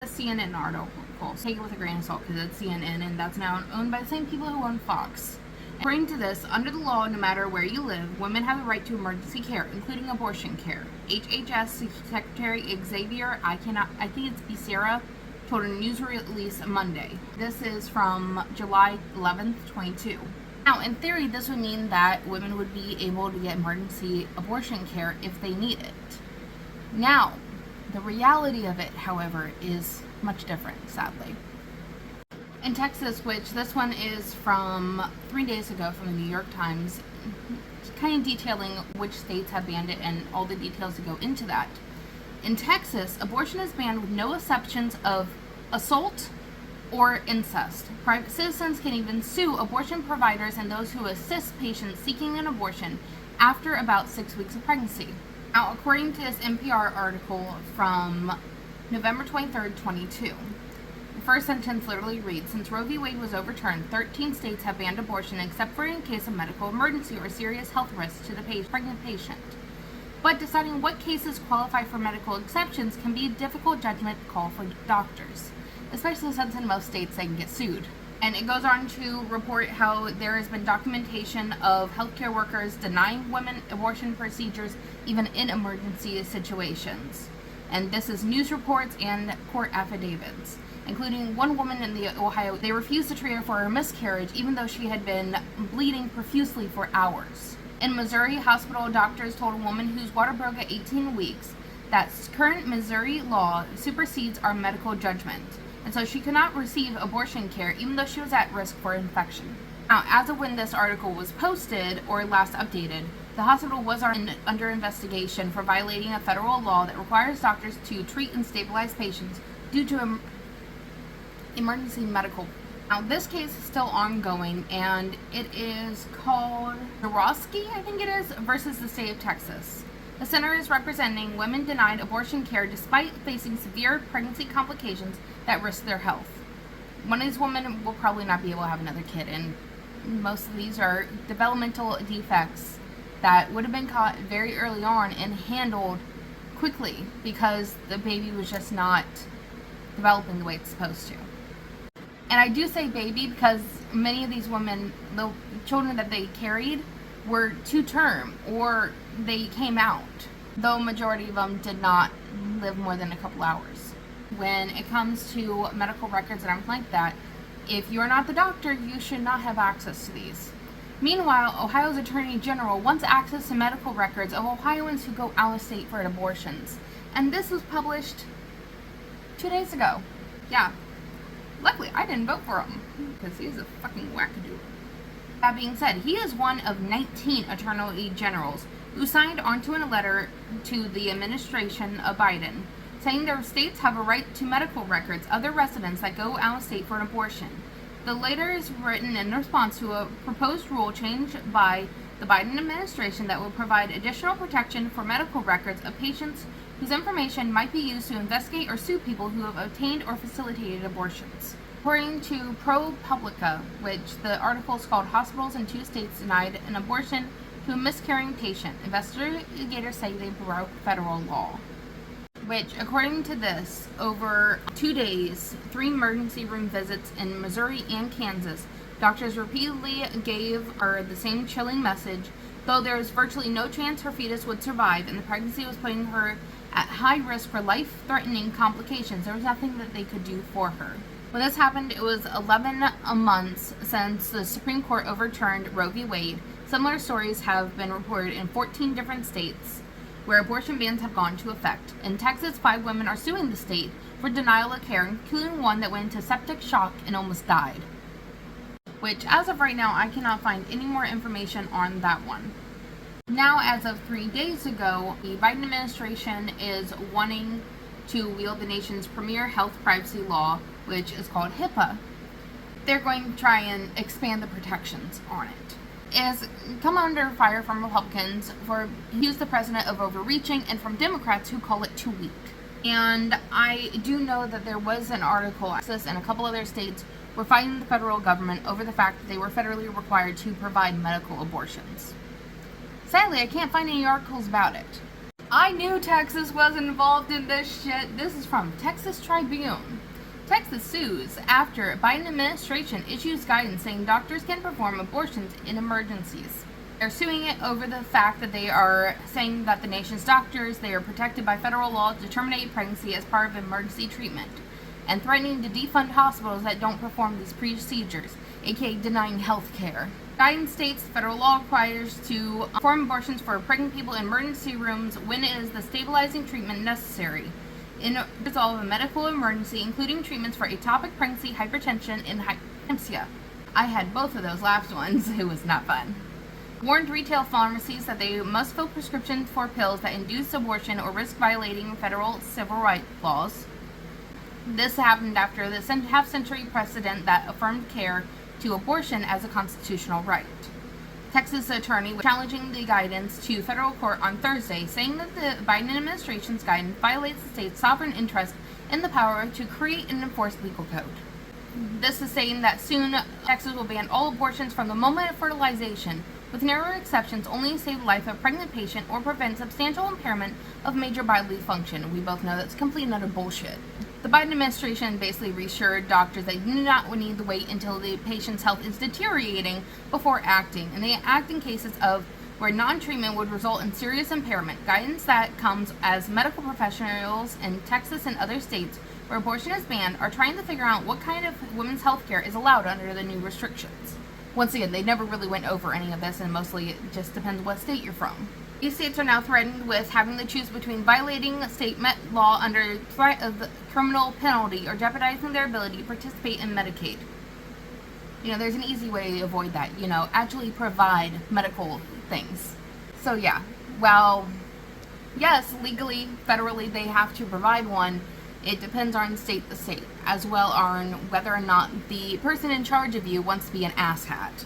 CNN article. Take it with a grain of salt because it's CNN, and that's now owned by the same people who own Fox. According to this, under the law, no matter where you live, women have the right to emergency care, including abortion care. HHS Secretary Xavier, I think it's Becerra, told a news release Monday. This is from July 11th, 22. Now, in theory, this would mean that women would be able to get emergency abortion care if they need it. Now, the reality of it, however, is much different, sadly. In Texas, which this one is from 3 days ago from the New York Times, kind of detailing which states have banned it and all the details that go into that. In Texas, abortion is banned with no exceptions of assault or incest. Private citizens can even sue abortion providers and those who assist patients seeking an abortion after about 6 weeks of pregnancy. Now, according to this NPR article from November 23rd, 22, the first sentence literally reads, since Roe v. Wade was overturned, 13 states have banned abortion except for in case of medical emergency or serious health risks to the pregnant patient. But deciding what cases qualify for medical exceptions can be a difficult judgment call for doctors, especially since in most states they can get sued. And it goes on to report how there has been documentation of healthcare workers denying women abortion procedures even in emergency situations. And this is news reports and court affidavits, including one woman in Ohio. They refused to treat her for her miscarriage even though she had been bleeding profusely for hours. In Missouri, hospital doctors told a woman whose water broke at 18 weeks that current Missouri law supersedes our medical judgment, and so she could not receive abortion care even though she was at risk for infection. Now, as of when this article was posted or last updated, the hospital was under investigation for violating a federal law that requires doctors to treat and stabilize patients due to emergency medical. Now, this case is still ongoing, and it is called Jarosky, I think it is, versus the state of Texas. The center is representing women denied abortion care despite facing severe pregnancy complications that risk their health. One of these women will probably not be able to have another kid, and most of these are developmental defects that would have been caught very early on and handled quickly because the baby was just not developing the way it's supposed to. And I do say baby because many of these women, the children that they carried, were to term or they came out, though majority of them did not live more than a couple hours. When it comes to medical records and everything like that, if you're not the doctor, you should not have access to these. Meanwhile, Ohio's Attorney General wants access to medical records of Ohioans who go out of state for abortions. And this was published 2 days ago. Yeah. Luckily, I didn't vote for him, because he's a fucking wackadoo. That being said, he is one of 19 Attorney Generals who signed onto a letter to the administration of Biden, saying their states have a right to medical records of their residents that go out of state for an abortion. The letter is written in response to a proposed rule change by the Biden administration that will provide additional protection for medical records of patients whose information might be used to investigate or sue people who have obtained or facilitated abortions. According to ProPublica, which the article is called Hospitals in 2 States Denied an Abortion to a Miscarrying Patient, investigators say they broke federal law. Which, according to this, over 2 days, 3 emergency room visits in Missouri and Kansas, doctors repeatedly gave her the same chilling message, though there was virtually no chance her fetus would survive and the pregnancy was putting her at high risk for life-threatening complications. There was nothing that they could do for her. When this happened, it was 11 months since the Supreme Court overturned Roe v. Wade. Similar stories have been reported in 14 different states where abortion bans have gone into effect. In Texas, 5 women are suing the state for denial of care, including one that went into septic shock and almost died. Which, as of right now, I cannot find any more information on that one. Now, as of 3 days ago, the Biden administration is wanting to wield the nation's premier health privacy law, which is called HIPAA. They're going to try and expand the protections on it. It has come under fire from Republicans for accusing the president of overreaching, and from Democrats who call it too weak. And I do know that there was an article, Texas and a couple other states were fighting the federal government over the fact that they were federally required to provide medical abortions. Sadly, I can't find any articles about it. I knew Texas was involved in this shit. This is from Texas Tribune. Texas sues after Biden administration issues guidance saying doctors can perform abortions in emergencies. They're suing it over the fact that they are saying that the nation's doctors, they are protected by federal law to terminate pregnancy as part of emergency treatment, and threatening to defund hospitals that don't perform these procedures, aka denying health care. Guidance states federal law requires to perform abortions for pregnant people in emergency rooms when it is the stabilizing treatment necessary in resolve a medical emergency, including treatments for ectopic pregnancy, hypertension, and hyperempsia. I had both of those last ones. It was not fun. Warned retail pharmacies that they must fill prescriptions for pills that induce abortion or risk violating federal civil rights laws. This happened after the half-century precedent that affirmed care to abortion as a constitutional right. Texas attorney was challenging the guidance to federal court on Thursday, saying that the Biden administration's guidance violates the state's sovereign interest in the power to create and enforce legal code. This is saying that soon Texas will ban all abortions from the moment of fertilization, with narrower exceptions only save the life of a pregnant patient or prevent substantial impairment of major bodily function. We both know that's complete and utter bullshit. The Biden administration basically reassured doctors they do not need to wait until the patient's health is deteriorating before acting, and they act in cases of where non-treatment would result in serious impairment. Guidance that comes as medical professionals in Texas and other states where abortion is banned are trying to figure out what kind of women's health care is allowed under the new restrictions. Once again, they never really went over any of this, and mostly it just depends what state you're from. These states are now threatened with having to choose between violating state law under threat of the criminal penalty or jeopardizing their ability to participate in Medicaid. You know, there's an easy way to avoid that. You know, actually provide medical things. So yeah, well, yes, legally, federally, they have to provide one. It depends on state to state, as well on whether or not the person in charge of you wants to be an asshat.